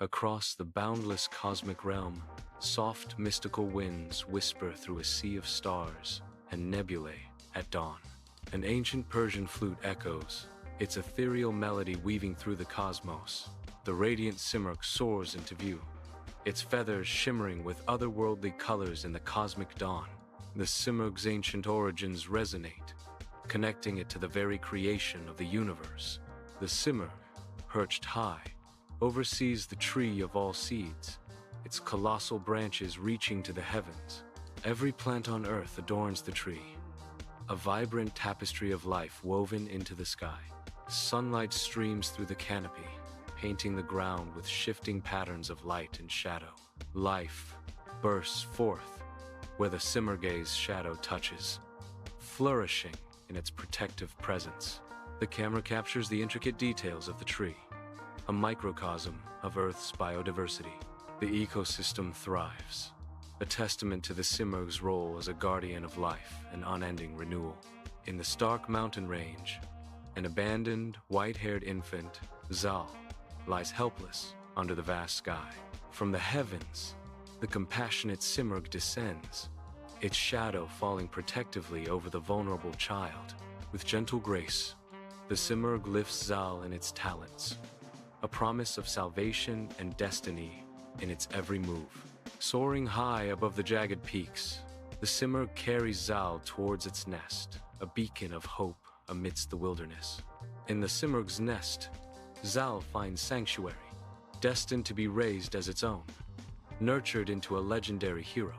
Across the boundless cosmic realm, soft mystical winds whisper through a sea of stars and nebulae at dawn. An ancient Persian flute echoes, its ethereal melody weaving through the cosmos. The radiant Simurgh soars into view, its feathers shimmering with otherworldly colors in the cosmic dawn. The Simurgh's ancient origins resonate, connecting it to the very creation of the universe. The Simurgh, perched high, oversees the tree of all seeds, its colossal branches reaching to the heavens. Every plant on earth adorns the tree, a vibrant tapestry of life woven into the sky. Sunlight streams through the canopy, painting the ground with shifting patterns of light and shadow. Life bursts forth where the Simurgh's shadow touches, flourishing in its protective presence. The camera captures the intricate details of the tree, a microcosm of Earth's biodiversity. The ecosystem thrives, a testament to the Simurgh's role as a guardian of life and unending renewal. In the stark mountain range, an abandoned, white-haired infant, Zal, lies helpless under the vast sky. From the heavens, the compassionate Simurgh descends, its shadow falling protectively over the vulnerable child. With gentle grace, the Simurgh lifts Zal in its talons, a promise of salvation and destiny in its every move. Soaring high above the jagged peaks, the Simurgh carries Zal towards its nest, a beacon of hope amidst the wilderness. In the Simurgh's nest, Zal finds sanctuary, destined to be raised as its own, nurtured into a legendary hero.